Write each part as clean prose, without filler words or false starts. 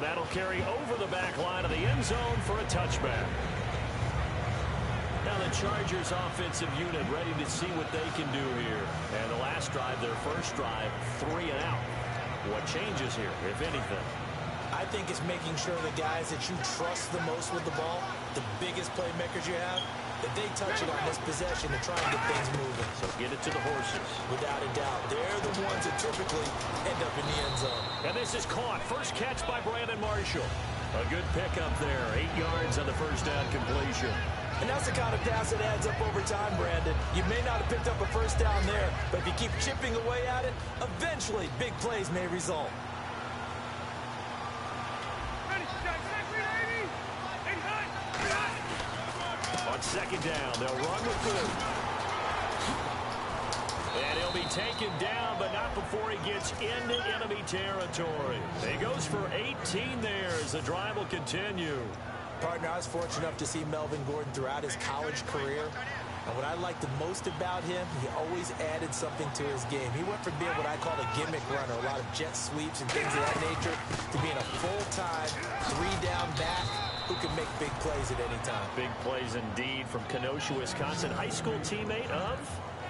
that'll carry over the back line of the end zone for a touchback. Now the Chargers offensive unit ready to see what they can do here. And the last drive, their first drive, 3 and out. What changes here, if anything? I think it's making sure the guys that you trust the most with the ball, the biggest playmakers you have, that they touch it on this possession to try and get things moving. So get it to the horses. Without a doubt. They're the ones that typically end up in the end zone. And this is caught. First catch by Brandon Marshall. A good pickup there. 8 yards on the first down completion. And that's the kind of pass that adds up over time, Brandon. You may not have picked up a first down there, but if you keep chipping away at it, eventually big plays may result. On second down, they'll run with good. And he'll be taken down, but not before he gets into enemy territory. He goes for 18 there as the drive will continue. Partner, I was fortunate enough to see Melvin Gordon throughout his college career. And what I liked the most about him, he always added something to his game. He went from being what I call a gimmick runner, a lot of jet sweeps and things of that nature, to being a full-time, 3-down back who can make big plays at any time. Big plays indeed from Kenosha, Wisconsin. High school teammate of?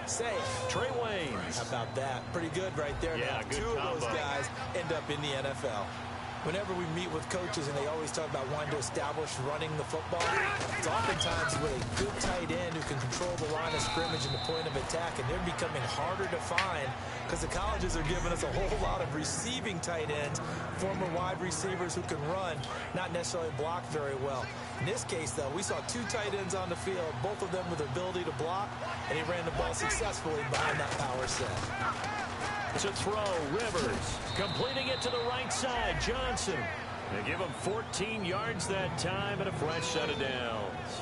Say it. Trey Waynes. How about that? Pretty good right there. Yeah, now, good two combo. of those guys end up in the NFL. Whenever we meet with coaches and they always talk about wanting to establish running the football, it's oftentimes with a good tight end who can control the line of scrimmage and the point of attack, and they're becoming harder to find because the colleges are giving us a whole lot of receiving tight ends, former wide receivers who can run, not necessarily block very well. In this case, though, we saw 2 tight ends on the field, both of them with the ability to block, and he ran the ball successfully behind that power set. To throw, Rivers, completing it to the right side, Johnson. They give him 14 yards that time and a fresh set of downs.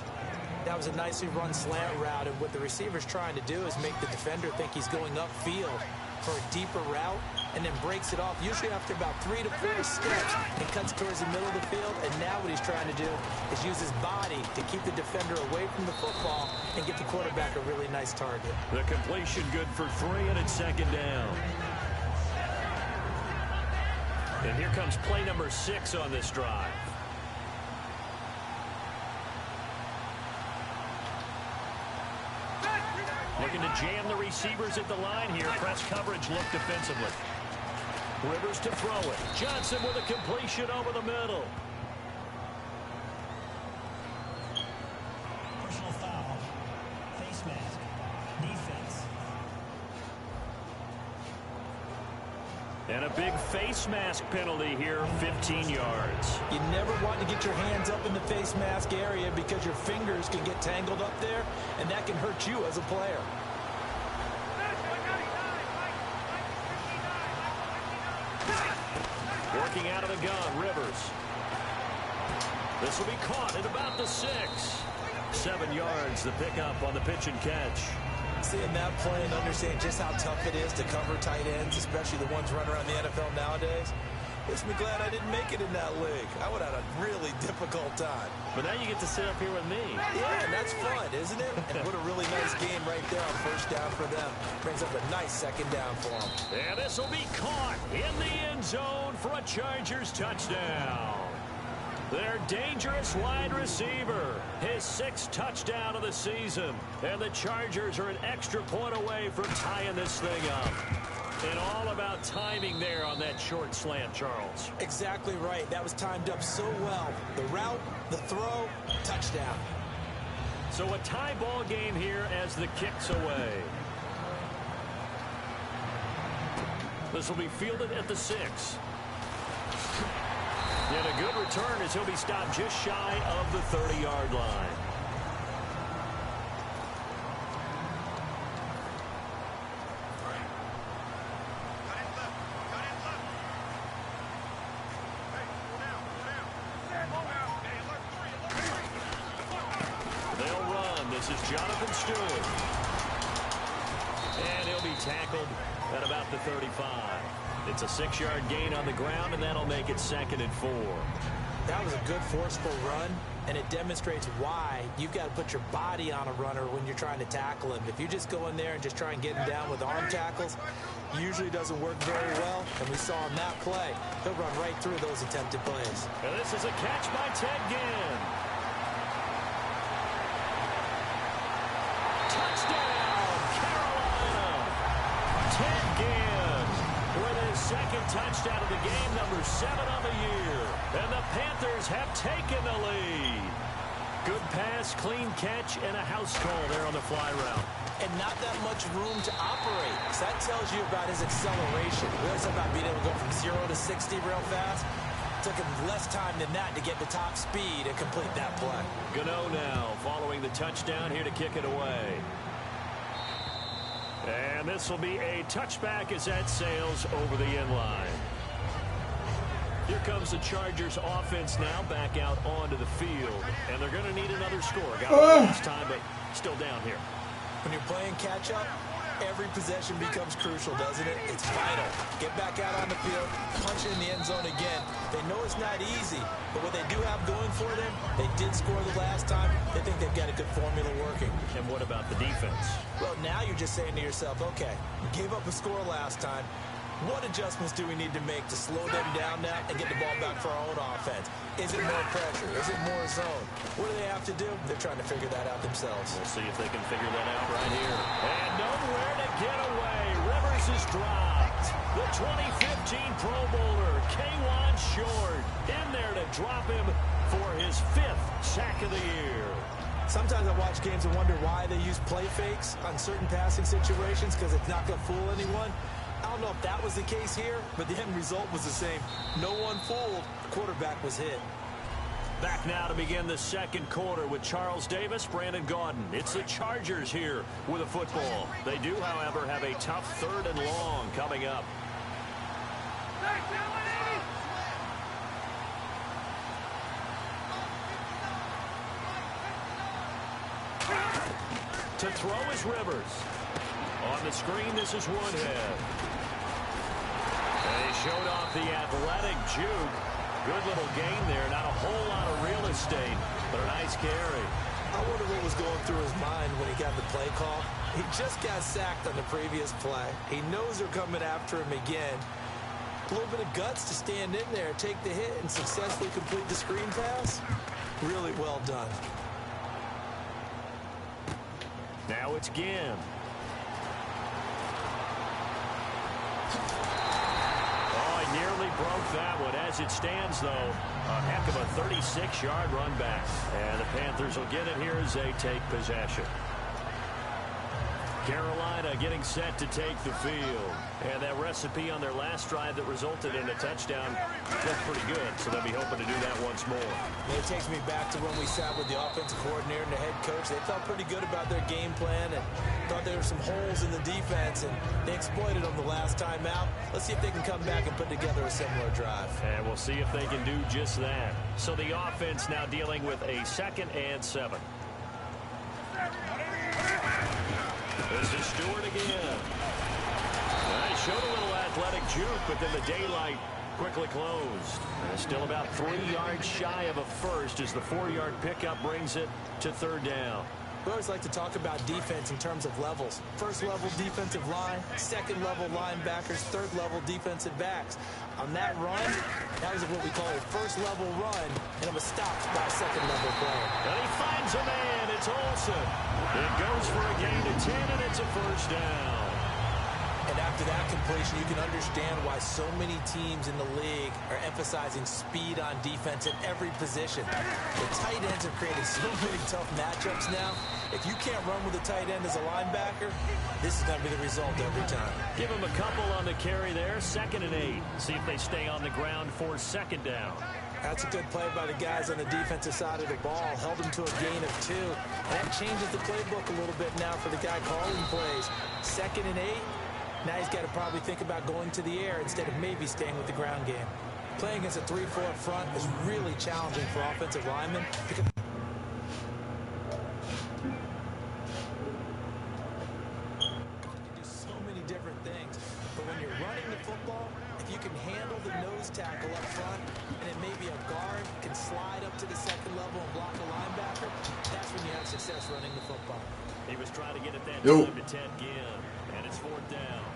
That was a nicely run slant route, and what the receiver's trying to do is make the defender think he's going upfield for a deeper route, and then breaks it off, usually after about 3 to 4 steps, and cuts towards the middle of the field. And now what he's trying to do is use his body to keep the defender away from the football and get the quarterback a really nice target. The completion good for 3, and it's second down. And here comes play number 6 on this drive. Looking to jam the receivers at the line here. Press coverage look defensively. Rivers to throw it. Johnson with a completion over the middle. Personal foul. Face mask. Defense. And a big face mask penalty here, 15 yards. You never want to get your hands up in the face mask area because your fingers can get tangled up there, and that can hurt you as a player. Working out of the gun, Rivers. This will be caught at about the 6. 7 yards, the pickup on the pitch and catch. Seeing that play and understanding just how tough it is to cover tight ends, especially the ones running around the NFL nowadays, makes me glad I didn't make it in that league. I would have had a really difficult time. But now you get to sit up here with me. Yeah, and that's fun, isn't it? And what a really nice game right there on first down for them. Brings up a nice second down for them. And this will be caught in the end zone for a Chargers touchdown. Their dangerous wide receiver, his 6th touchdown of the season. And the Chargers are an extra point away from tying this thing up. And all about timing there on that short slant, Charles. Exactly right. That was timed up so well. The route, the throw, touchdown. So a tie ball game here as the kick's away. This will be fielded at the 6. And a good return as he'll be stopped just shy of the 30-yard line. They'll run. This is Jonathan Stewart. And he'll be tackled at about the 35. It's a 6-yard gain on the ground, and that'll make it 2nd and 4. That was a good forceful run, and it demonstrates why you've got to put your body on a runner when you're trying to tackle him. If you just go in there and just try and get him down with arm tackles, usually doesn't work very well, and we saw in that play, he'll run right through those attempted plays. And this is a catch by Ted Ginn. Touchdown, Carolina! Ted Ginn with his second touchdown of the game, number 7 on the year. And the Panthers have taken the lead. Good pass, clean catch, and a house call there on the fly route. And not that much room to operate. So that tells you about his acceleration. We always talk about being able to go from 0 to 60 real fast. Took him less time than that to get to top speed and complete that play. Gano now following the touchdown here to kick it away. And this will be a touchback as that sails over the end line. Here comes the Chargers offense now back out onto the field. And they're going to need another score. Got it last time, but still down here. When you're playing catch-up, every possession becomes crucial, doesn't it? It's vital. Get back out on the field, punch it in the end zone again. They know it's not easy, but what they do have going for them, they did score the last time. They think they've got a good formula working. And what about the defense? Well, now you're just saying to yourself, okay, we gave up a score last time. What adjustments do we need to make to slow them down now and get the ball back for our own offense? Is it more pressure? Is it more zone? What do they have to do? They're trying to figure that out themselves. We'll see if they can figure that out right here. And nowhere to get away. Rivers is dropped. The 2015 Pro Bowler, K11t's short, in there to drop him for his 5th sack of the year. Sometimes I watch games and wonder why they use play fakes on certain passing situations because it's not going to fool anyone. I don't know if that was the case here, but the end result was the same. No one fooled. The quarterback was hit. Back now to begin the second quarter with Charles Davis, Brandon Gaudin. It's the Chargers here with a football. They do, however, have a tough 3rd and long coming up. To throw is Rivers. On the screen, this is Woodhead. And he showed off the athletic juke. Good little gain there. Not a whole lot of real estate, but a nice carry. I wonder what was going through his mind when he got the play call. He just got sacked on the previous play. He knows they're coming after him again. A little bit of guts to stand in there, take the hit, and successfully complete the screen pass. Really well done. Now it's Ginn. Nearly broke that one. As it stands, though, a heck of a 36-yard run back. And the Panthers will get it here as they take possession. Carolina getting set to take the field. And that recipe on their last drive that resulted in a touchdown looked pretty good, so they'll be hoping to do that once more. It takes me back to when we sat with the offensive coordinator and the head coach. They felt pretty good about their game plan and thought there were some holes in the defense, and they exploited them the last time out. Let's see if they can come back and put together a similar drive. And we'll see if they can do just that. So the offense now dealing with a 2nd and 7. This is Stewart again. He showed a little athletic juke, but then the daylight quickly closed. And still about 3 yards shy of a first as the 4-yard pickup brings it to 3rd down. We always like to talk about defense in terms of levels. 1st level defensive line, 2nd level linebackers, 3rd level defensive backs. On that run, that was what we call a 1st level run, and it was stopped by a 2nd level player. And he finds a man. It's Olsen. It goes for a gain of 10, and it's a 1st down. And after that completion, you can understand why so many teams in the league are emphasizing speed on defense at every position. The tight ends are creating so many tough matchups now. If you can't run with a tight end as a linebacker, this is going to be the result every time. Give them a couple on the carry there. 2nd and 8. See if they stay on the ground for 2nd down. That's a good play by the guys on the defensive side of the ball. Held them to a gain of 2. And that changes the playbook a little bit now for the guy calling plays. 2nd and 8. Now he's got to probably think about going to the air instead of maybe staying with the ground game. Playing against a 3-4 front is really challenging for offensive linemen. Because you do so many different things. But when you're running the football, if you can handle the nose tackle up front, and then maybe a guard can slide up to the second level and block a linebacker, that's when you have success running the football. He was trying to get at that time to Ted Ginn, and it's 4th down.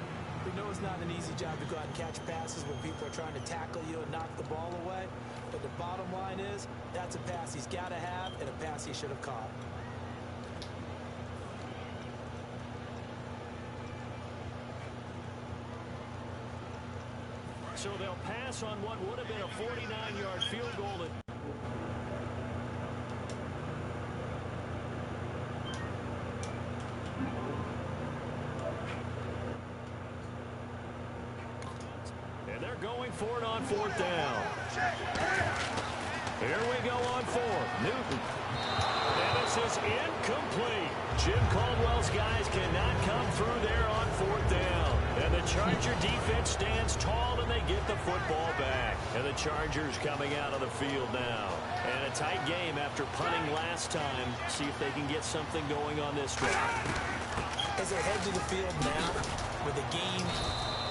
We know it's not an easy job to go out and catch passes when people are trying to tackle you and knock the ball away, but the bottom line is that's a pass he's got to have and a pass he should have caught. So they'll pass on what would have been a 49-yard field goal. And they're going for it on 4th down. Here we go on 4th. Newton. And this is incomplete. Jim Caldwell's guys cannot come through there on 4th down. And the Charger defense stands tall, and they get the football back. And the Chargers coming out of the field now. And a tight game after punting last time. See if they can get something going on this drive. As they head to the field now, with the game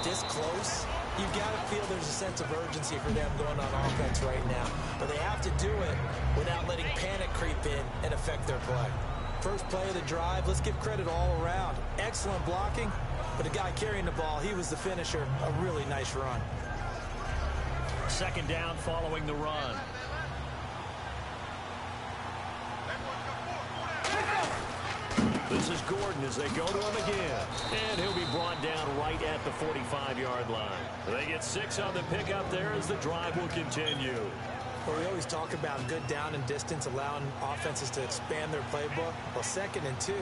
this close, you've got to feel there's a sense of urgency for them going on offense right now. But they have to do it without letting panic creep in and affect their play. First play of the drive, let's give credit all around. Excellent blocking, but the guy carrying the ball, he was the finisher. A really nice run. 2nd down following the run. This is Gordon as they go to him again. And he'll be brought down right at the 45-yard line. They get 6 on the pickup there as the drive will continue. Well, we always talk about good down and distance, allowing offenses to expand their playbook. Well, 2nd and 2,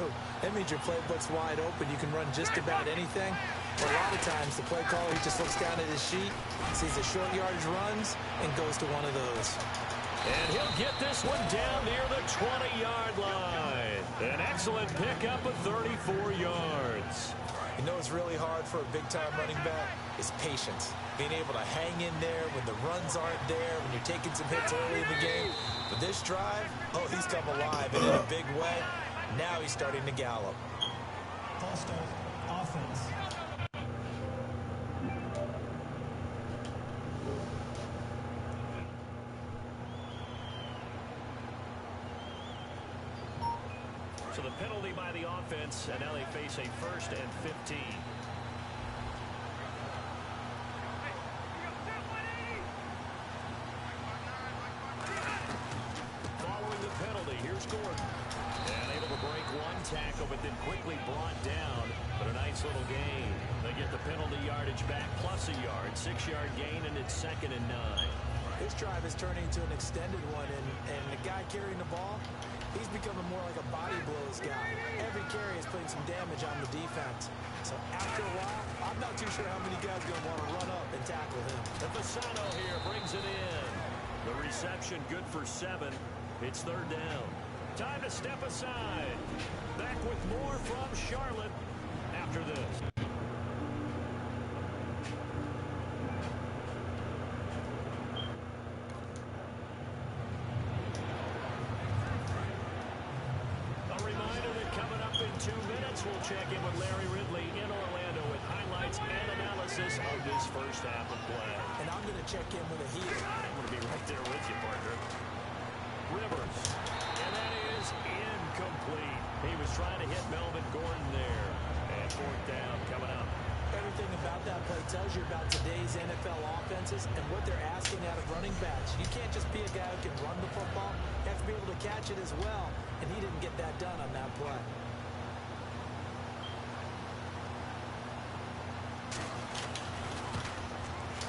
that means your playbook's wide open. You can run just about anything. But a lot of times, the play caller, he just looks down at his sheet, sees the short yardage runs, and goes to one of those. And he'll get this one down near the 20-yard line. An excellent pickup of 34 yards. You know what's really hard for a big-time running back is patience. Being able to hang in there when the runs aren't there, when you're taking some hits early in the game. But this drive, oh, he's come alive and in a big way. Now he's starting to gallop. False start, offense. So the penalty by the offense, and now they face a 1st and 15. Following the penalty, here's Gordon. And able to break one tackle, but then quickly brought down. But a nice little gain. They get the penalty yardage back plus a yard. 6-yard gain, and it's 2nd and 9. This drive is turning into an extended one, and the guy carrying the ball, he's becoming more like a body blows guy. Every carry is putting some damage on the defense. So after a while, I'm not too sure how many guys are going to want to run up and tackle him. And Fasano here brings it in. The reception good for 7. It's 3rd down. Time to step aside. Back with more from Charlotte after this. In 2 minutes, we'll check in with Larry Ridley in Orlando with highlights and analysis of this first half of play. And I'm going to check in with a heater. I'm going to be right there with you, partner. Rivers. And that is incomplete. He was trying to hit Melvin Gordon there. And 4th down coming up. Everything about that play tells you about today's NFL offenses and what they're asking out of running backs. You can't just be a guy who can run the football. You have to be able to catch it as well. And he didn't get that done on that play.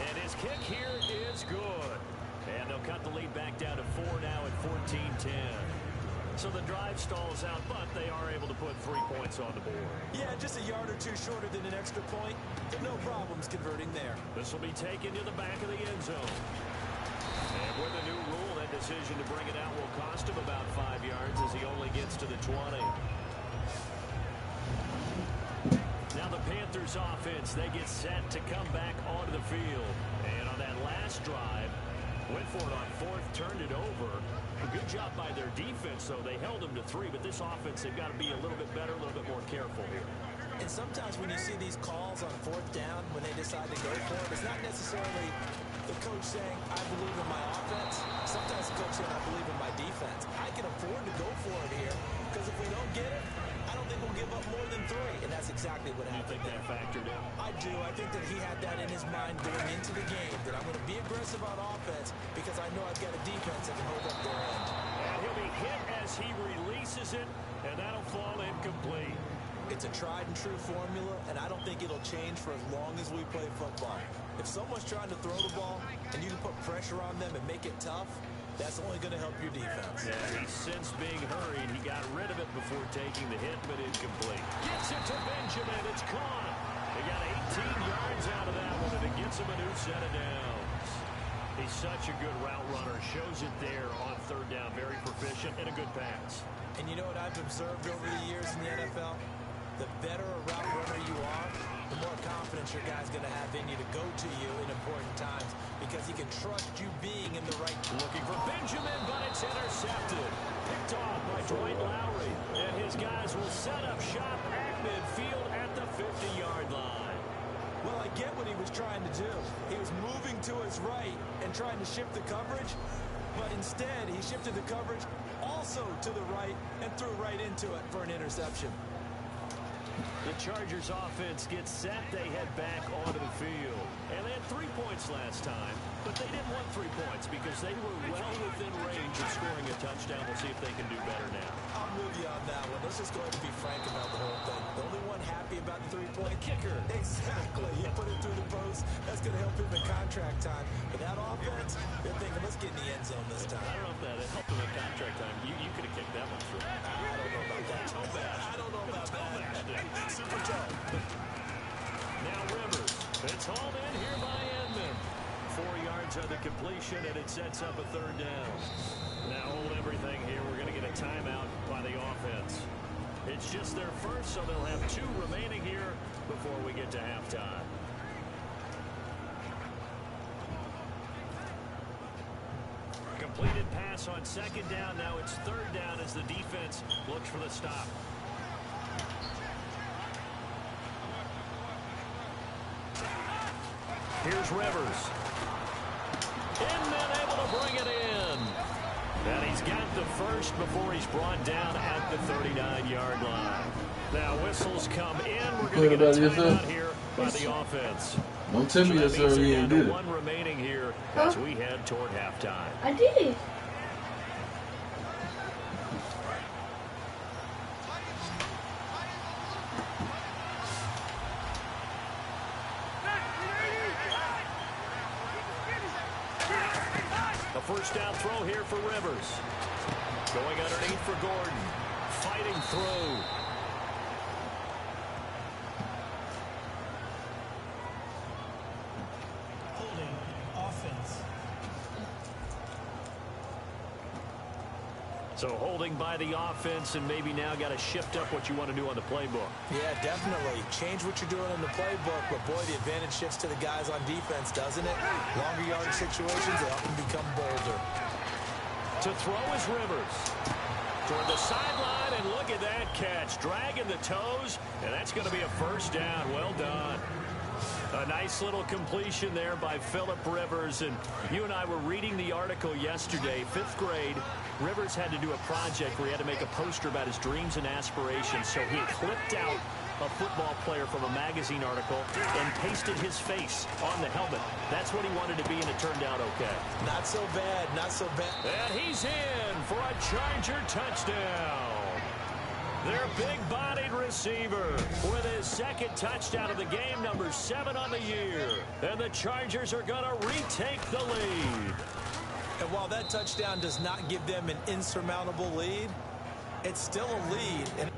And his kick here is good. And they'll cut the lead back down to 4 now at 14-10. So the drive stalls out, but they are able to put 3 points on the board. Yeah, just a yard or two shorter than an extra point. But no problems converting there. This will be taken to the back of the end zone. And with the new rule, that decision to bring it out will cost him about 5 yards as he only gets to the 20. Now the Panthers offense, they get set to come back onto the field. And on that last drive, went for it on 4th, turned it over. A good job by their defense, though. They held them to 3, but this offense, they've got to be a little bit better, a little bit more careful here. And sometimes when you see these calls on fourth down, when they decide to go for it, it's not necessarily the coach saying, I believe in my offense. Sometimes the coach saying, I believe in my defense. I can afford to go for it here because if we don't get it, I don't think we'll give up more than 3. And that's exactly what happened. You think that factored in? I do. I think that he had that in his mind going into the game, that I'm going to be aggressive on offense because I know I've got a defense that can hold up their end. And he'll be hit as he releases it, and that'll fall incomplete. It's a tried and true formula, and I don't think it'll change for as long as we play football. If someone's trying to throw the ball and you can put pressure on them and make it tough, that's only going to help your defense. Yeah, he sensed being hurried. He got rid of it before taking the hit, but incomplete. Gets it to Benjamin. It's caught. They got 18 yards out of that one, and it gets him a new set of downs. He's such a good route runner. Shows it there on third down. Very proficient and a good pass. And you know what I've observed over the years in the NFL? The better a route runner you are, the more confidence your guy's going to have in you to go to you in important times because he can trust you being in the right. Looking for Benjamin, but it's intercepted. Picked off by Dwight Lowry. And his guys will set up shop at midfield at the 50-yard line. Well, I get what he was trying to do. He was moving to his right and trying to shift the coverage, but instead he shifted the coverage also to the right and threw right into it for an interception. The Chargers offense gets set. They head back onto the field. And they had 3 points last time, but they didn't want 3 points because they were well within range of scoring a touchdown. We'll see if they can do better now. I'm with you on that one. Let's just go ahead and be frank about the whole thing. The only one happy about the 3-point kicker. Exactly. He put it through the post. That's going to help him in contract time. But that offense, they're thinking, let's get in the end zone this time. I don't know if that helped him in contract time. You could have kicked that one through. I don't know about that. I don't know about that. Super tough. Now Rivers. It's hauled in here by Edmond. 4 yards on the completion, and it sets up a third down. Now hold everything here. We're going to get a timeout by the offense. It's just their first, so they'll have 2 remaining here before we get to halftime. Completed pass on second down. Now it's third down as the defense looks for the stop. Here's Rivers. Inman able to bring it in. And he's got the first before he's brought down at the 39-yard line. Now whistles come in. We're going to get a timeout here by the offense. Don't tell me that's already down did to it. 1 remaining here as we head toward halftime. I did. A first down throw here for Rivers. Going underneath for Gordon. Fighting through. Holding offense. So holding by the offense, and maybe now got to shift up what you want to do on the playbook. Yeah, definitely. Change what you're doing in the playbook, but boy, the advantage shifts to the guys on defense, doesn't it? Longer yardage situations, they often become bolder. To throw is Rivers. Toward the sideline, and look at that catch. Dragging the toes, and that's going to be a first down. Well done. A nice little completion there by Phillip Rivers. And you and I were reading the article yesterday, 5th grade. Rivers had to do a project where he had to make a poster about his dreams and aspirations. So he clipped out a football player from a magazine article and pasted his face on the helmet. That's what he wanted to be, and it turned out okay. Not so bad, not so bad. And he's in for a Charger touchdown. Their big-bodied receiver with his second touchdown of the game, number 7 on the year. And the Chargers are going to retake the lead. And while that touchdown does not give them an insurmountable lead, it's still a lead. And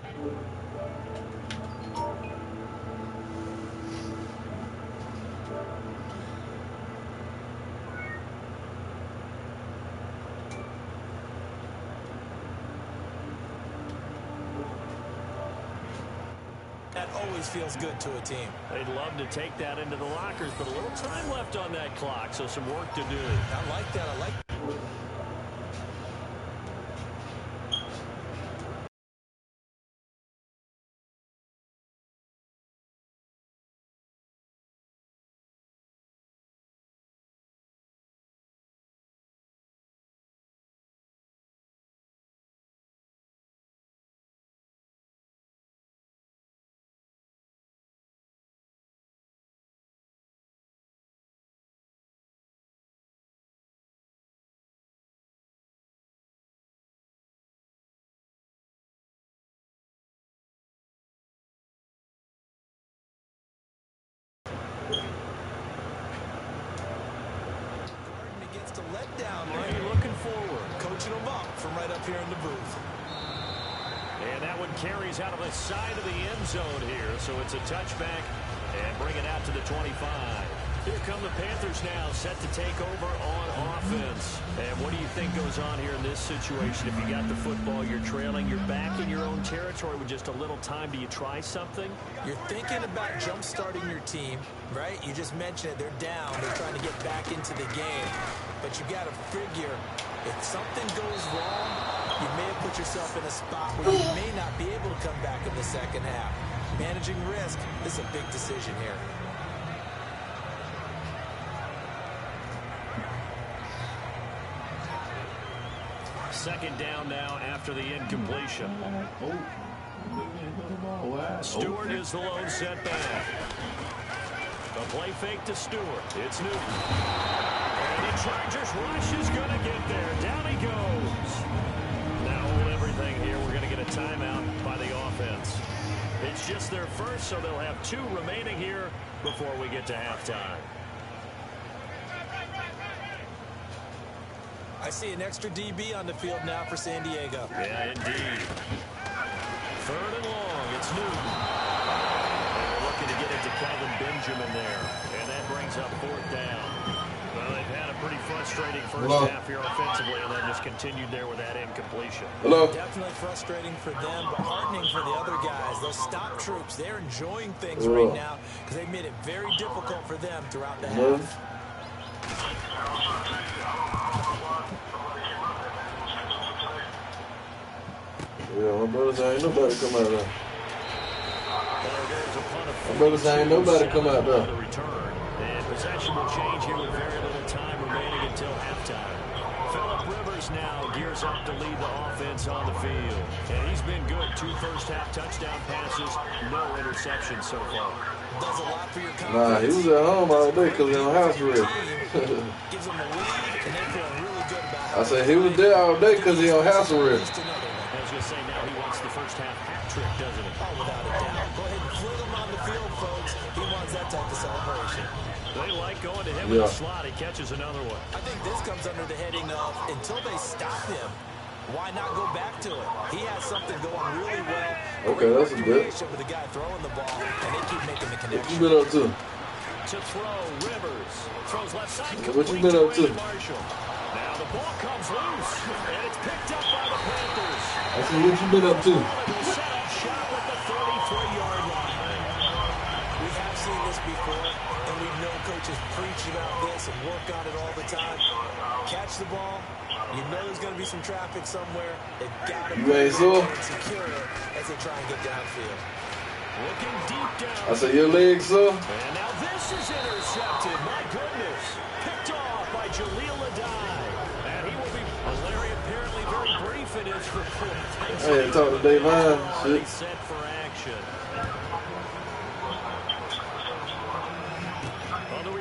that always feels good to a team. They'd love to take that into the lockers, but a little time left on that clock, so some work to do. I like that. I like coaching them up from right up here in the booth. And that one carries out of the side of the end zone here. So it's a touchback and bring it out to the 25. Here come the Panthers now, set to take over on offense. And what do you think goes on here in this situation? If you got the football, you're trailing, you're back in your own territory with just a little time. Do you try something? You're thinking about jump-starting your team, right? You just mentioned it. They're down. They're trying to get back into the game. But you got to figure, if something goes wrong, you may have put yourself in a spot where you may not be able to come back in the second half. Managing risk, this is a big decision here. Second down now after the incompletion. Stewart is the lone setback. A play fake to Stewart. It's Newton. And the Chargers rush is going to get there. Down he goes. Now hold everything here. We're going to get a timeout by the offense. It's just their first, so they'll have 2 remaining here before we get to halftime. I see an extra DB on the field now for San Diego. Yeah, indeed. Third and long. It's Newton. And they're looking to get it to Kelvin Benjamin there. And that brings up 4th down. Well, they've had a pretty frustrating first half here offensively, and then just continued there with that incompletion. Definitely frustrating for them, but heartening for the other guys. Those stop troops, they're enjoying things right now because they made it very difficult for them throughout the half. Yeah, my brother say ain't nobody come out there. My brother say ain't nobody come out there. And possession will change here with very little time remaining until halftime. Phillip Rivers now gears up to lead the offense on the field. And he's been good. 2 first-half touchdown passes, no interceptions so far. Does a lot for your Nah, he was at home all day because he on house arrest. Gives them a lead, and they feel really good about it. I said he was there all day because he on house arrest. I was going to say, now he wants the first-half hat trick, doesn't he? Oh, without a doubt. Go ahead and fling him on the field, folks. He wants that type of celebration. They like going to him in the slot. He catches another one. I think this comes under the heading of, until they stop him, why not go back to it? He has something going really well. Okay, that's a good. With the guy throwing the ball, and they keep making the connection. What you been up to? To throw, Rivers throws left side. What you been up to? Now the ball comes loose, and it's picked up by the Panthers. I said, what you been up to? Set up shot at the 33-yard line. We have seen this before, and we know coaches preach about this and work on it all the time. Catch the ball. You know there's going to be some traffic somewhere. They've got to secure it as they try and get downfield. Looking deep down. I said, your legs, sir? And now this is intercepted. My goodness. Picked off by Jaleel Adai. And he will be, Larry, apparently very brief in his report. Hey, talk to Dave Hine. Shit. Set for action.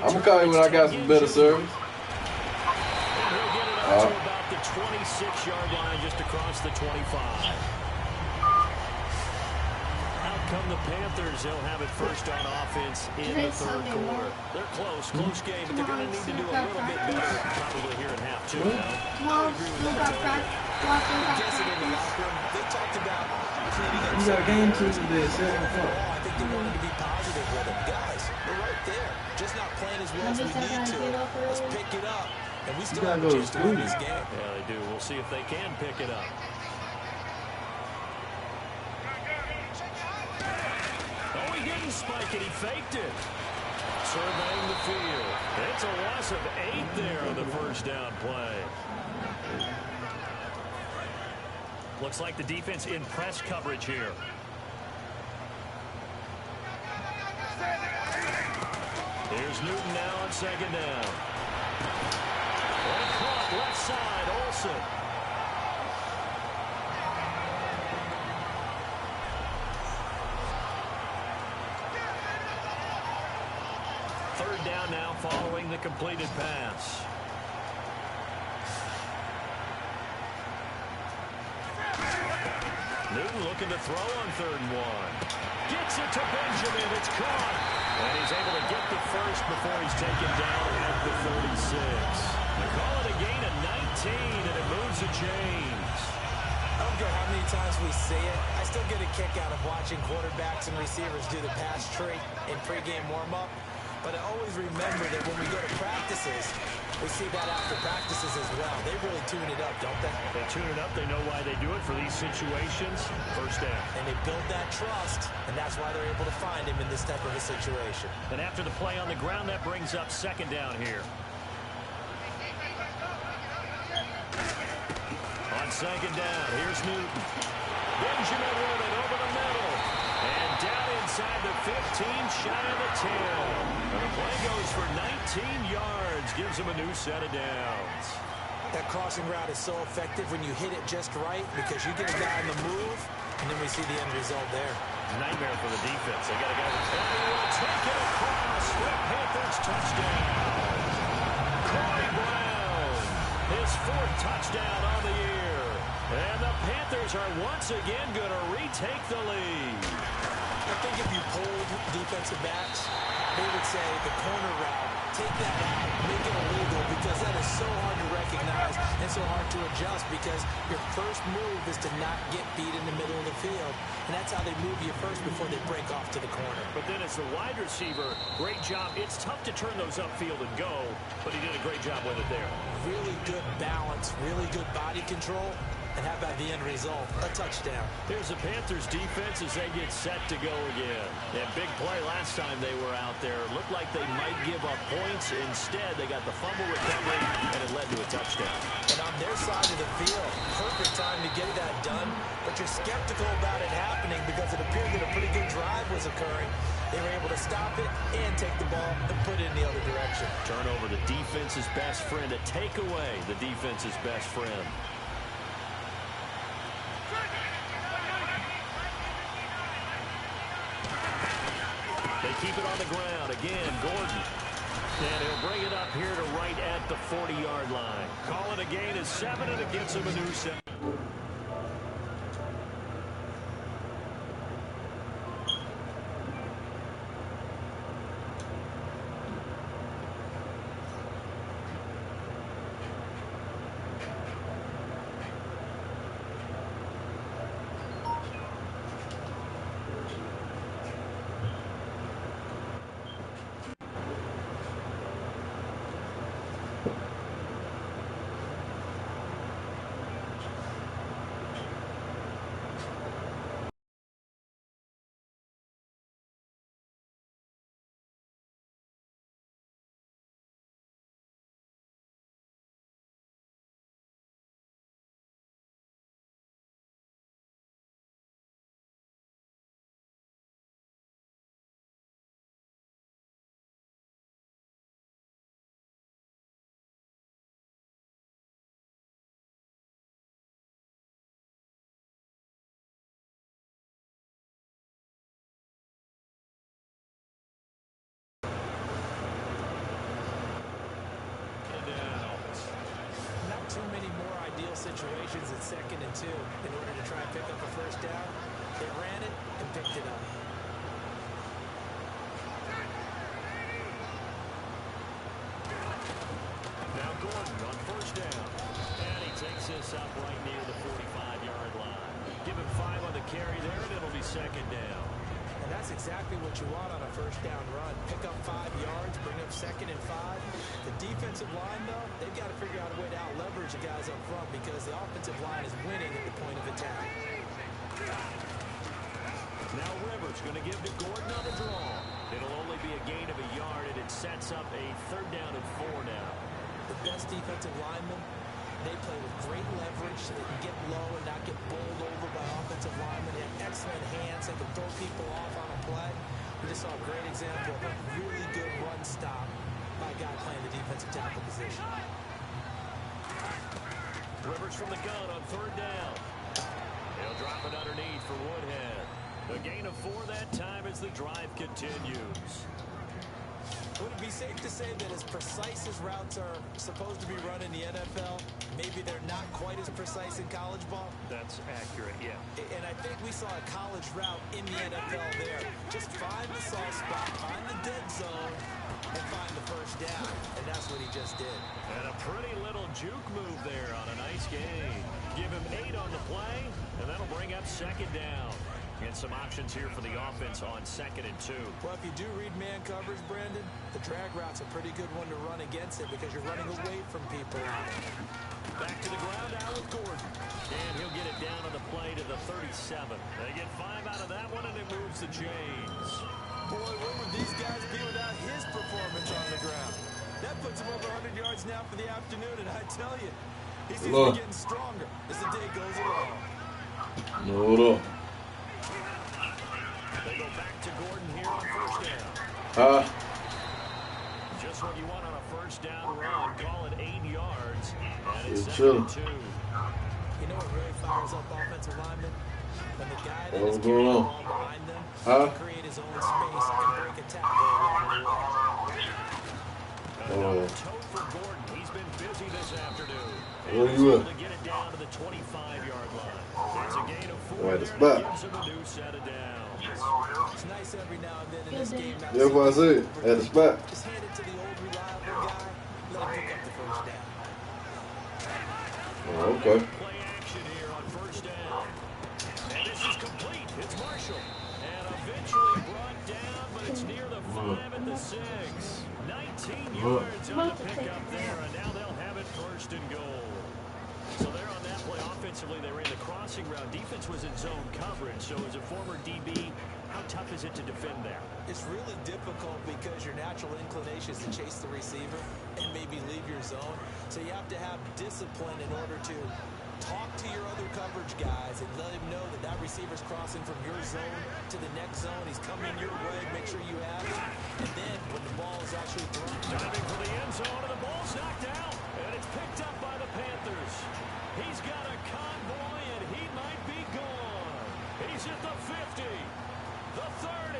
I'm going to call you when I got some better service. And he'll get it up to about the 26-yard line, just across the 25. Come the Panthers, they'll have it first on offense in the 3rd quarter. They're close game, but they're going to need to do a little bit better probably here in half 2 now. They talked about you got a game Tuesday at 7 o'clock. I think they wanted to be positive with them. Guys, we're right there. Just not playing as well as we need to. Let's pick it up. And we still have a chance to win this game. Yeah, they do. We'll see if they can pick it up. Spike it, he faked it. Surveying the field. It's a loss of 8 there on the first down play. Looks like the defense in press coverage here. Here's Newton now on 2nd down. And caught left side, Olsen. Down now following the completed pass. Newton looking to throw on 3rd and 1. Gets it to Benjamin. It's caught. And he's able to get the first first before he's taken down at the 36. They call it a gain of 19, and it moves the chains. I don't care how many times we say it, I still get a kick out of watching quarterbacks and receivers do the pass tree in pregame warm-up. But I always remember that when we go to practices, we see that after practices as well. They really tune it up, don't they? They tune it up. They know why they do it for these situations. First down. And they build that trust, and that's why they're able to find him in this type of a situation. And after the play on the ground, that brings up second down here. On second down, here's Newton. Benjamin with it over the middle. And down inside the 15, shy of the 10. And the play goes for 19 yards, gives him a new set of downs. That crossing route is so effective when you hit it just right because you get a guy on the move, and then we see the end result there. Nightmare for the defense. They got a guy with 20. Will take it across. The Panthers touchdown. Corey Brown, his 4th touchdown on the year. And the Panthers are once again going to retake the lead. I think if you polled defensive backs, they would say the corner route, take that out, make it illegal, because that is so hard to recognize and so hard to adjust because your first move is to not get beat in the middle of the field. And that's how they move you first before they break off to the corner. But then as the wide receiver, great job. It's tough to turn those upfield and go, but he did a great job with it there. Really good balance, really good body control. And how about the end result? A touchdown. Here's the Panthers defense as they get set to go again. And big play last time they were out there. Looked like they might give up points. Instead, they got the fumble recovery, and it led to a touchdown. And on their side of the field, perfect time to get that done. But you're skeptical about it happening because it appeared that a pretty good drive was occurring. They were able to stop it and take the ball and put it in the other direction. Turnover, the defense's best friend. A takeaway, the defense's best friend. They keep it on the ground. Again, Gordon. And he'll bring it up here to right at the 40-yard line. Call it a gain of 7, and it gets him a new set. Too many more ideal situations at 2nd and 2 in order to try and pick up a first down. They ran it and picked it up. Now Gordon on first down. And he takes this up right near the 45-yard line. Give him 5 on the carry there, and it'll be second down. And that's exactly what you want on a first down run. Pick up 5 yards, bring up 2nd and 5. The defensive line, though, they've got to figure out a way to out-leverage the guys up front because the offensive line is winning at the point of attack. Now Rivers going to give to Gordon on the draw. It'll only be a gain of a yard, and it sets up a 3rd down and 4 now. The best defensive linemen, they play with great leverage so they can get low and not get bowled over by offensive linemen. They have excellent hands. They can throw people off on a play. We just saw a great example of a really good run stop by a guy playing the defensive tackle position. Rivers from the gun on 3rd down. He'll drop it underneath for Woodhead. A gain of 4 that time as the drive continues. Would it be safe to say that as precise as routes are supposed to be run in the NFL, maybe they're not quite as precise in college ball? That's accurate, yeah. And I think we saw a college route in the NFL there. Just find the soft spot, find the dead zone, and first down, and that's what he just did. And a pretty little juke move there on a nice gain. Give him 8 on the play, and that'll bring up second down. And some options here for the offense on 2nd and 2. Well, if you do read man coverage, Brandon, the drag route's a pretty good one to run against it because you're running away from people on it. Back to the ground now with Gordon. And he'll get it down on the play to the 37. They get 5 out of that one, and it moves the chains. Boy, where would these guys be without his performance on the ground? That puts him over 100 yards now for the afternoon, and I tell you, he seems to be getting stronger as the day goes along. No. They go back to Gordon here on first down. Just what you want on a first down run. Call it 8 yards. And it's 2nd and 2. You know what really fires up offensive linemen? When the guy that is carrying the ball behind them can create his own space and break a tackle along the way. Another toe for Gordon. He's been busy this afternoon. Where you at? To get it down to the 25-yard line. It's a gain of 4 Right, there. it's back. Gives him a new set of downs. It's nice every now and then in this game. Yeah, what I said. At the spot. Just hand it to the old reliable guy. Let him pick up the first down. Oh, okay. Play action here on first down. And this is complete. It's Marshall. And eventually brought down, but it's near the 5 at the 6. 19 yards on the pickup there, and now they'll have it 1st and goal. So they're on that play. Offensively, they ran the crossing route. Defense was in zone coverage. So as a former DB, how tough is it to defend that? It's really difficult because your natural inclination is to chase the receiver and maybe leave your zone. So you have to have discipline in order to talk to your other coverage guys and let him know that that receiver's crossing from your zone to the next zone. He's coming your way. Make sure you have it. And then when the ball is actually thrown. Diving for the end zone, and the ball's knocked out. And it's picked up by the Panthers. He's got a convoy, and he might be gone. He's at the 50, the 30.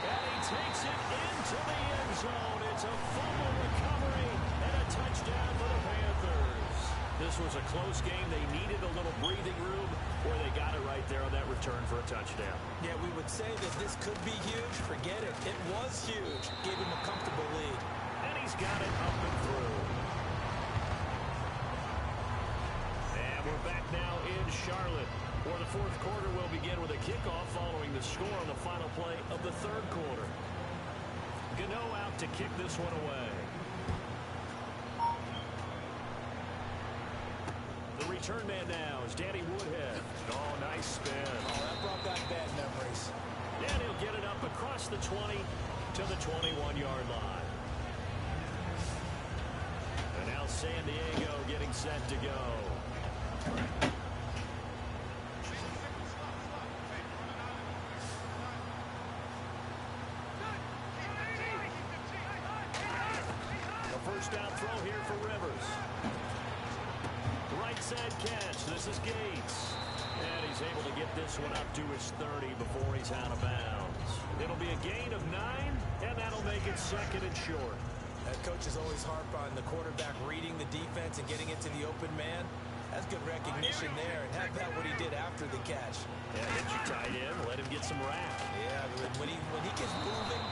And he takes it into the end zone. It's a fumble recovery and a touchdown for the Panthers. This was a close game. They needed a little breathing room, where they got it right there on that return for a touchdown. Yeah, we would say that this could be huge. Forget it. It was huge. Gave him a comfortable lead. And he's got it up and through. And we're back now in Charlotte, where the 4th quarter will begin with a kickoff following the score on the final play of the 3rd quarter. Gano out to kick this one away. The return man now is Danny Woodhead. Oh, nice spin. Oh, that brought back bad memories. And he'll get it up across the 20 to the 21-yard line. And now San Diego getting set to go. A first down throw here for Rivers. Right side catch. This is Gates. And he's able to get this one up to his 30 before he's out of bounds. It'll be a gain of 9, and that'll make it 2nd and short. Coaches always harp on the quarterback reading the defense and getting it to the open man. That's good recognition there, and how about what he did after the catch? Yeah, hit you tight end, let him get some rap. Yeah, when he gets moving,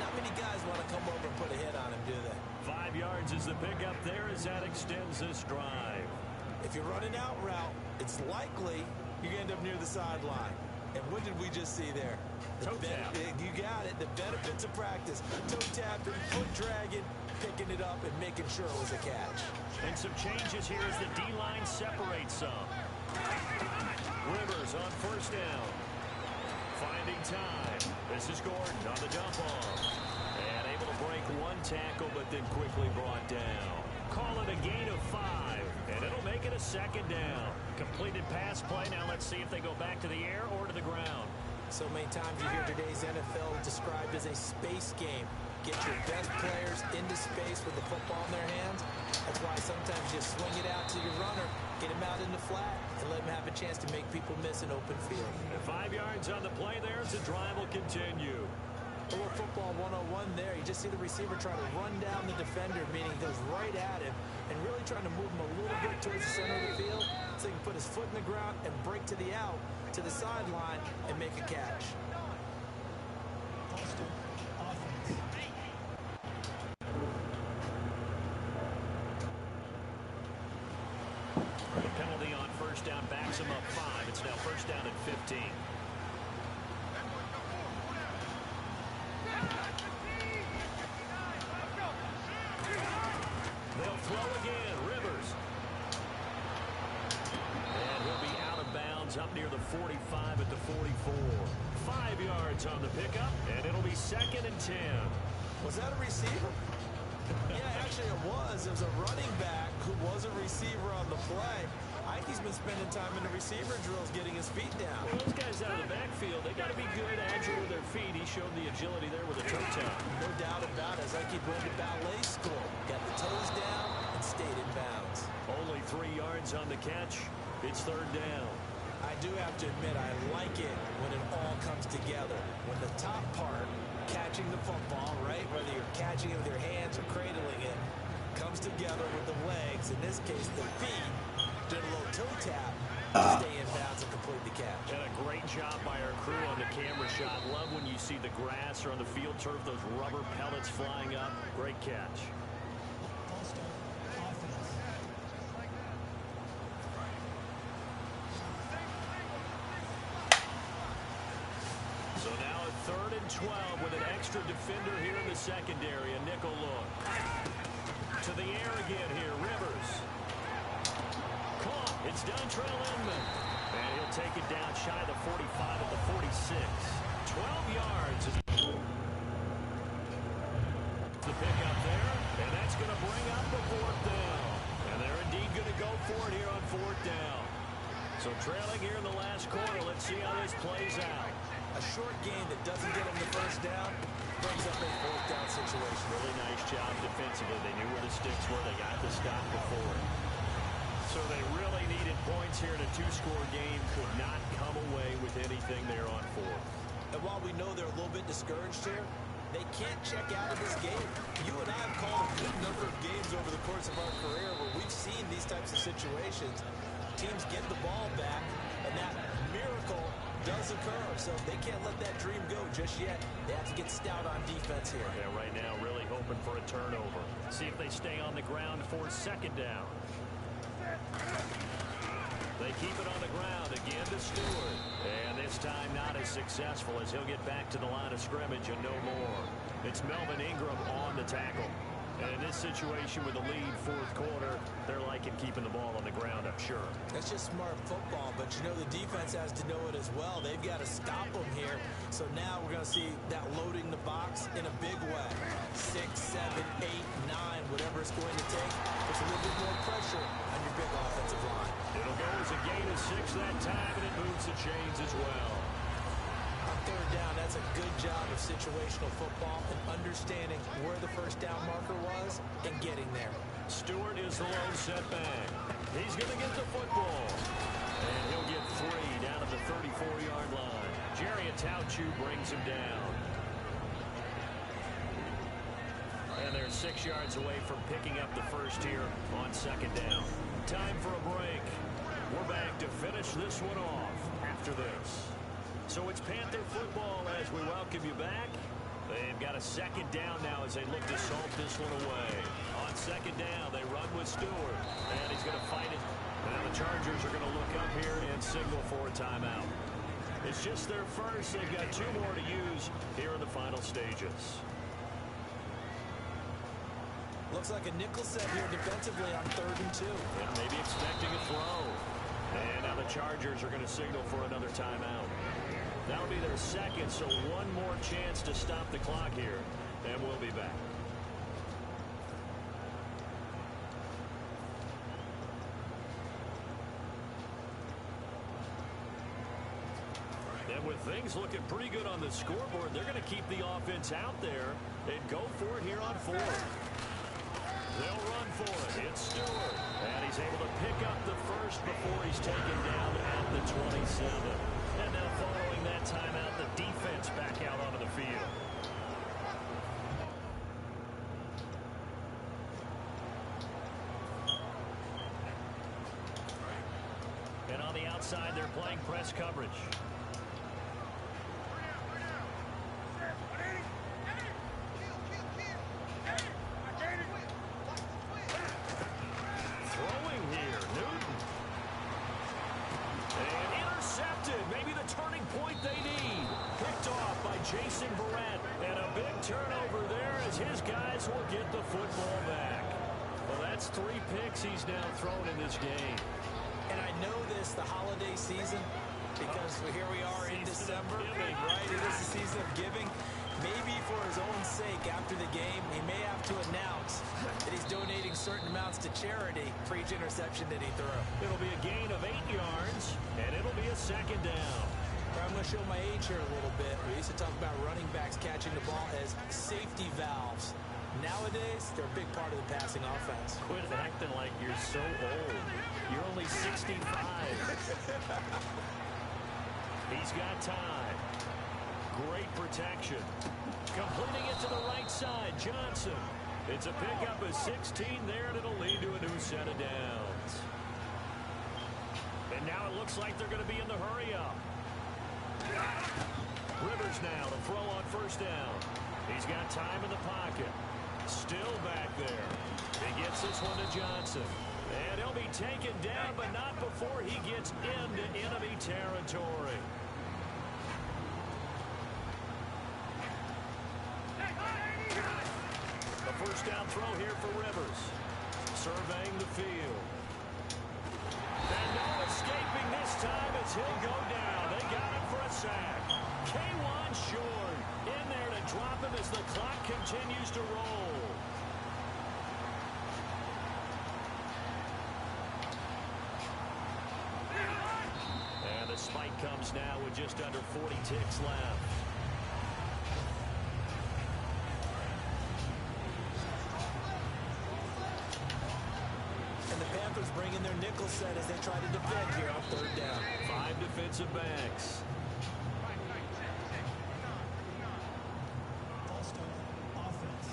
not many guys want to come over and put a hit on him, do they? 5 yards is the pickup there as that extends this drive. If you're running out route, it's likely you end up near the sideline. And what did we just see there? Toe tap. You got it. The benefits of practice. Toe tapping, foot dragging, picking it up, and making sure it was a catch. And some changes here as the D-line separates some. Rivers on first down. Finding time. This is Gordon on the dump off. And able to break one tackle, but then quickly brought down. Call it a gain of 5, and it'll make it a 2nd down. Completed pass play. Now let's see if they go back to the air or to the ground. So many times you hear today's NFL described as a space game. Get your best players into space with the football in their hands. That's why sometimes you swing it out to your runner, get him out in the flat, and let him have a chance to make people miss an open field. And 5 yards on the play there as the drive will continue. A little football 101 there. You just see the receiver try to run down the defender, meaning he goes right at him, and really trying to move him a little bit towards the center of the field so he can put his foot in the ground and break to the out, to the sideline, and make a catch. Offense. first down backs him up 5. It's now first down at 15. They'll throw again. Rivers. And he'll be out of bounds up near the 45 at the 44. 5 yards on the pickup, and it'll be 2nd and 10. Was that a receiver? Yeah, actually it was. It was a running back who was a receiver on the play. I think he's been spending time in the receiver drills getting his feet down. Well, those guys out of the backfield, they got to be good, agile with their feet. He showed the agility there with a toe tap. No doubt about it. It's like he went to ballet school. Got the toes down and stayed in bounds. Only 3 yards on the catch. It's 3rd down. I do have to admit, I like it when it all comes together. When the top part, catching the football, right, whether you're catching it with your hands or cradling it, comes together with the legs, in this case the feet, did a little toe tap to stay in bounds and complete the catch. And a great job by our crew on the camera shot. Love when you see the grass or on the field turf, those rubber pellets flying up. Great catch. So now at 3rd and 12 with an extra defender here in the secondary. A nickel look. To the air again here. Rivers. Caught. It's Dontrell Inman. And he'll take it down shy of the 45 at the 46. 12 yards. The pickup there. And that's going to bring up the 4th down. And they're indeed going to go for it here on 4th down. So trailing here in the last quarter. Let's see how this plays out. A short game that doesn't get them the first down brings up a 4th down situation. Really nice job defensively. They knew where the sticks were. They got the stop before it. So they really needed points here in a 2-score game. Could not come away with anything there on 4th. And while we know they're a little bit discouraged here, they can't check out of this game. You and I have called a good number of games over the course of our career where we've seen these types of situations. Teams get the ball back, and that miracle does occur. So they can't let that dream go just yet. They have to get stout on defense here. Yeah, right now really hoping for a turnover. See if they stay on the ground for 2nd down. They keep it on the ground again to Stewart. And this time not as successful as he'll get back to the line of scrimmage and no more. It's Melvin Ingram on the tackle. And in this situation with the lead 4th quarter, they're liking keeping the ball on the ground, I'm sure. That's just smart football, but you know the defense has to know it as well. They've got to stop them here. So now we're going to see that loading the box in a big way. 6, 7, 8, 9, whatever it's going to take. It's a little bit more pressure on your big offensive line. It'll go as a gain of 6 that time, and it moves the chains as well. On 3rd down, that's a good job of situational football and understanding where the first down marker was and getting there. Stewart is the lone setback. He's going to get the football. And he'll get 3 down at the 34-yard line. Jerry Atauchu brings him down. And they're 6 yards away from picking up the first here on 2nd down. Time for a break. We're back to finish this one off after this. So it's Panther football as we welcome you back. They've got a 2nd down now as they look to salt this one away. On 2nd down, they run with Stewart. And he's going to fight it. Now the Chargers are going to look up here and signal for a timeout. It's just their first. They've got 2 more to use here in the final stages. Looks like a nickel set here defensively on 3rd and 2. And maybe expecting a throw. And now the Chargers are going to signal for another timeout. That'll be their 2nd, so 1 more chance to stop the clock here, and we'll be back. And with things looking pretty good on the scoreboard, they're going to keep the offense out there and go for it here on 4th. They'll run for it. It's Stewart. And he's able to pick up the first before he's taken down at the 27. And now following that timeout, the defense back out onto the field. And on the outside, they're playing press coverage. turnover there as his guys will get the football back. Well, that's 3 picks he's now thrown in this game. And I know this, the holiday season, because here we are in December, right? It is the season of giving. Maybe for his own sake, after the game, he may have to announce that he's donating certain amounts to charity for each interception that he threw. It'll be a gain of 8 yards, and it'll be a 2nd down. I'm going to show my age here a little bit. We used to talk about running backs catching the ball as safety valves. Nowadays, they're a big part of the passing offense. Quit acting like you're so old. You're only 65. He's got time. Great protection. Completing it to the right side, Johnson. It's a pickup of 16 there, and it'll lead to a new set of downs. And now it looks like they're going to be in the hurry-up. Rivers now to throw on 1st down. He's got time in the pocket. Still back there. He gets this one to Johnson. And he'll be taken down, but not before he gets into enemy territory. A 1st down throw here for Rivers. Surveying the field. And no escaping this time as he'll go down. They got him for a sack. K11 Short in there to drop him as the clock continues to roll. And the spike comes now with just under 40 ticks left. Bringing their nickel set as they try to defend here on 3rd down. 5 defensive backs. Boston offense.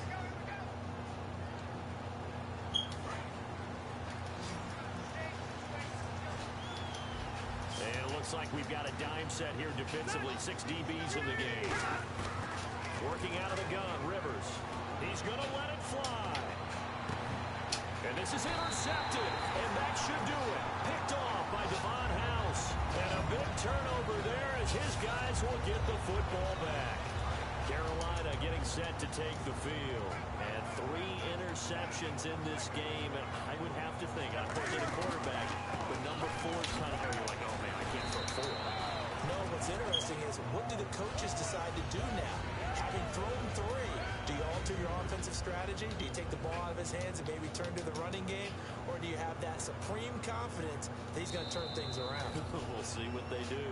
And it looks like we've got a dime set here defensively. 6 DBs in the game. Working out of the gun, Rivers. He's going to let it fly. And this is intercepted, and that should do it. Picked off by Devon House. And a big turnover there as his guys will get the football back. Carolina getting set to take the field. And 3 interceptions in this game. And I would have to think, I'm putting the quarterback, but number 4 is kind of where you're like, oh, man, I can't throw 4. No, what's interesting is what do the coaches decide to do now? Having thrown 3, do you alter your offensive strategy? Do you take the ball out of his hands and maybe turn to the running game? Or do you have that supreme confidence that he's going to turn things around? We'll see what they do.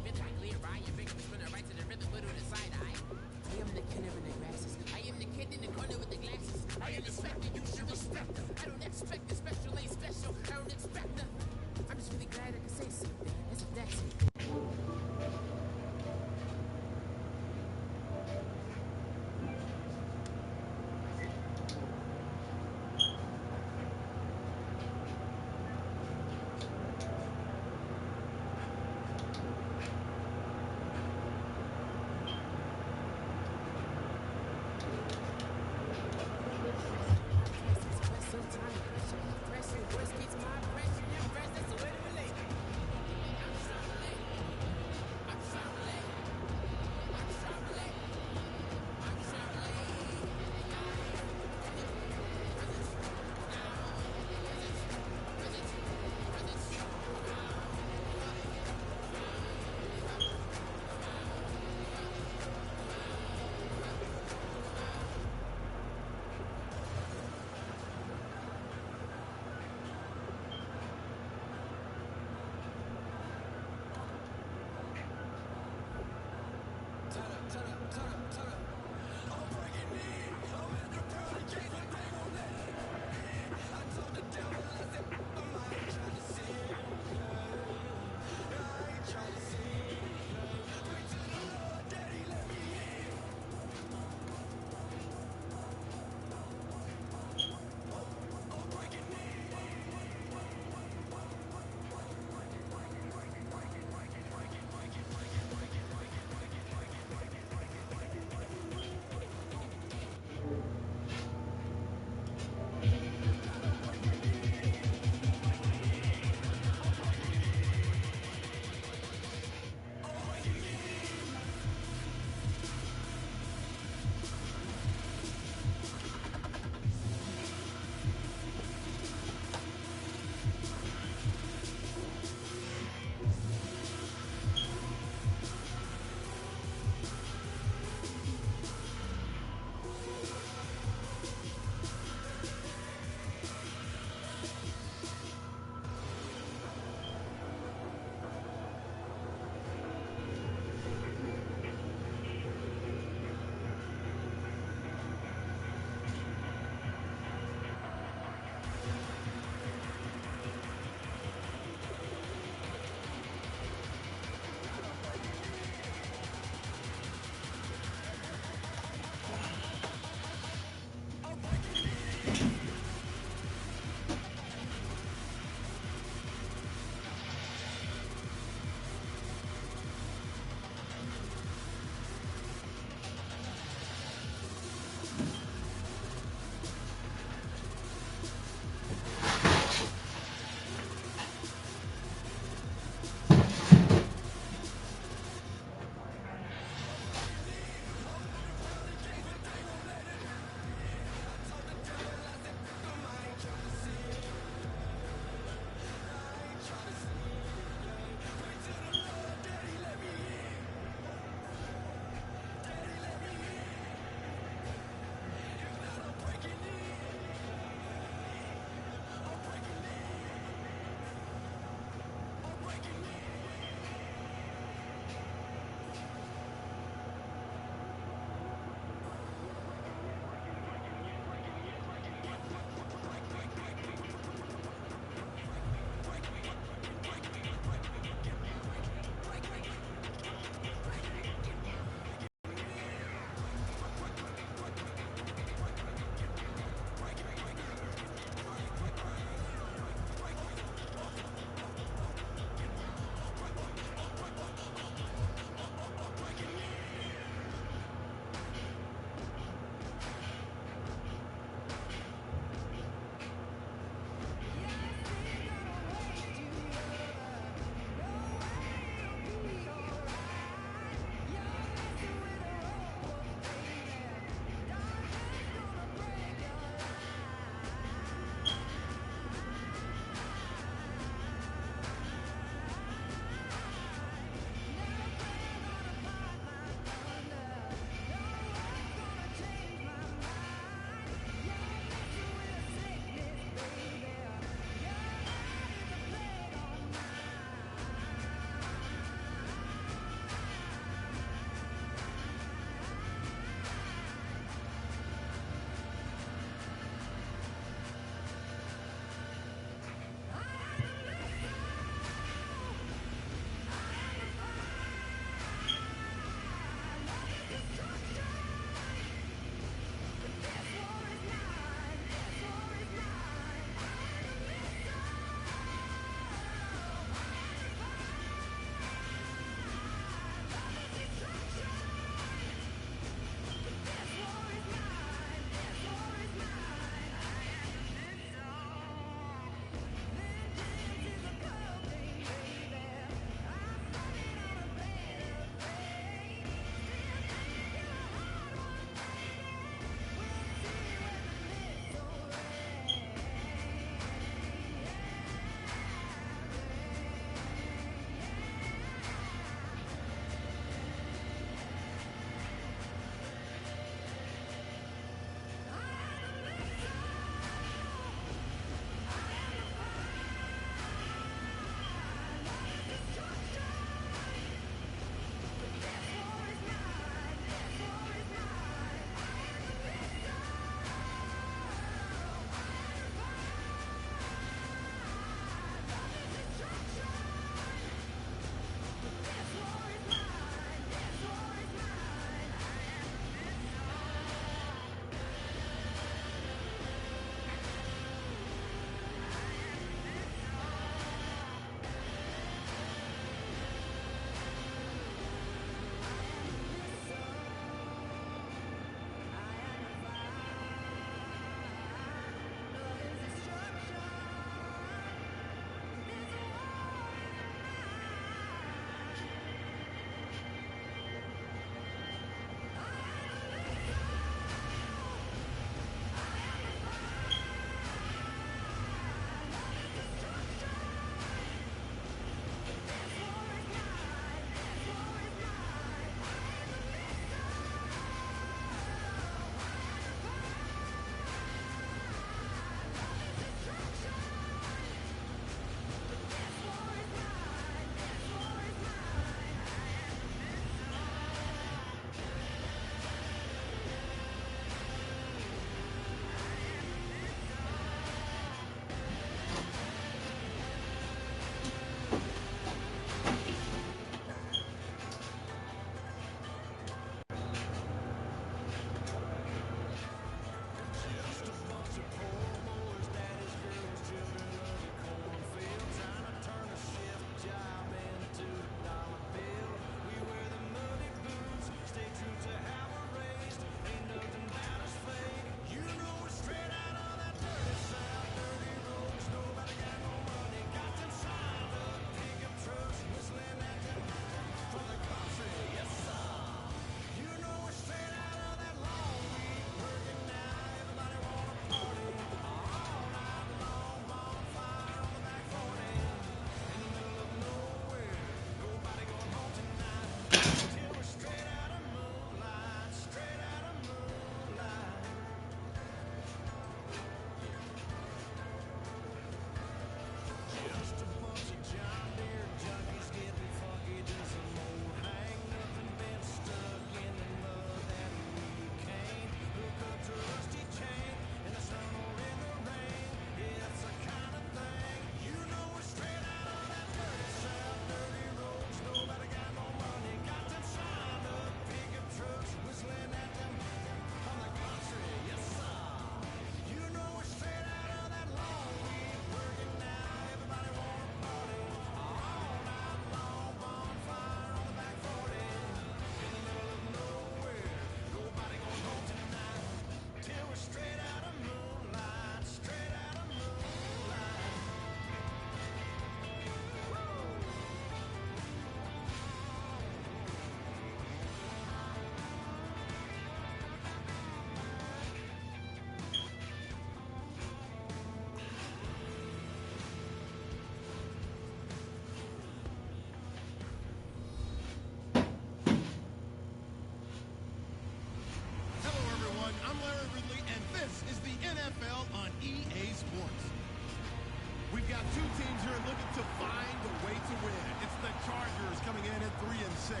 two teams here looking to find a way to win. It's the Chargers coming in at 3-6,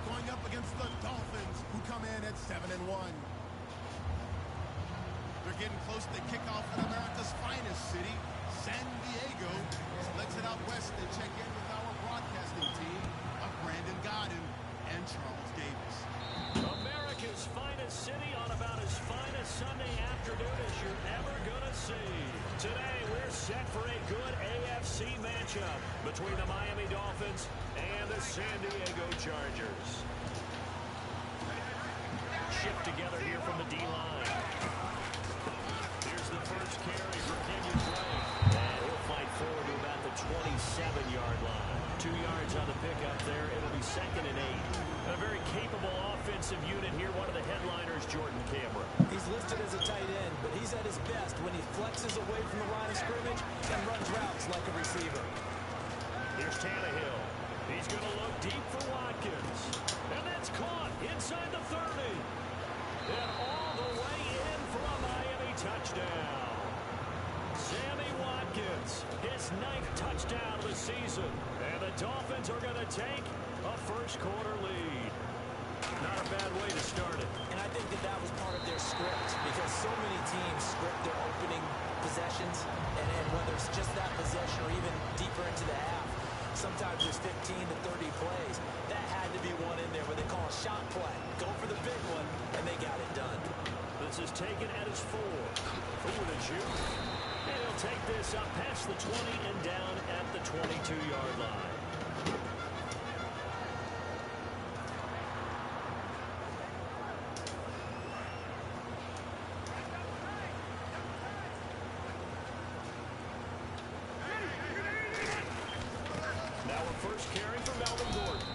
going up against the Dolphins, who come in at 7-1. They're getting close to kickoff in America's finest city, San Diego. So let's head out west and check in with our broadcasting team of Brandon Godden and Charles Davis. America's finest city on about as fine a Sunday afternoon as you're ever going to see. Today, we're set for a good AFC matchup between the Miami Dolphins and the San Diego Chargers. Shift together here from the D-line. Here's the first carry for Kenyon Drake. And he'll fight forward to about the 27-yard line. 2 yards on the pickup there. It'll be 2nd and 8. A very capable offensive unit here. One of the headliners, Jordan Cameron. He's listed as a tight end, but he's at his best when he flexes away from the line of scrimmage and runs routes like a receiver. Here's Tannehill. He's going to look deep for Watkins. And that's caught inside the 30. And all the way in for a Miami touchdown. Sammy Watkins, his 9th touchdown of the season. And the Dolphins are going to take a first-quarter lead. Not a bad way to start it. And I think that was part of their script, because so many teams script their opening possessions, and whether it's just that possession or even deeper into the half, sometimes there's 15 to 30 plays. That had to be one in there where they call a shot play. Go for the big one, and they got it done. This is taken at his 4. Ooh, the juke. And he'll take this up past the 20 and down at the 22-yard line. Now a first carry for Melvin Gordon.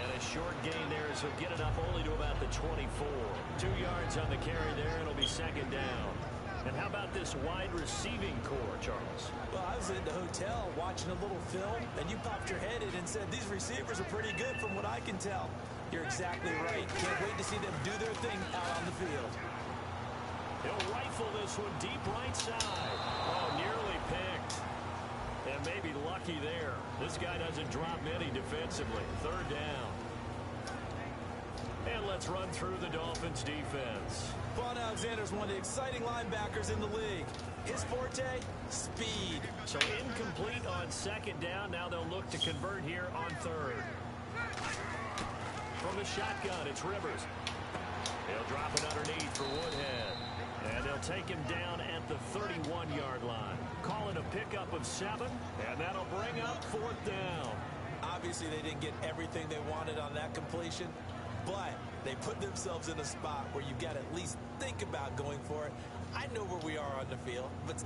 And a short gain there as he'll get it up only to about the 24. 2 yards on the carry there, and it'll be 2nd down. And how about this wide receiving core, Charles? Well, I was in the hotel watching a little film, and you popped your head in and said, these receivers are pretty good from what I can tell. You're exactly right. Can't wait to see them do their thing out on the field. He'll rifle this one deep right side. Oh, nearly picked. And maybe lucky there. This guy doesn't drop many defensively. 3rd down. And let's run through the Dolphins' defense. Vaughn Alexander's one of the exciting linebackers in the league. His forte, speed. So incomplete on 2nd down. Now they'll look to convert here on 3rd. From the shotgun, it's Rivers. He'll drop it underneath for Woodhead. And they'll take him down at the 31-yard line. Call it a pickup of 7, and that'll bring up 4th down. Obviously, they didn't get everything they wanted on that completion, but they put themselves in a spot where you've got to at least think about going for it. I know where we are on the field, but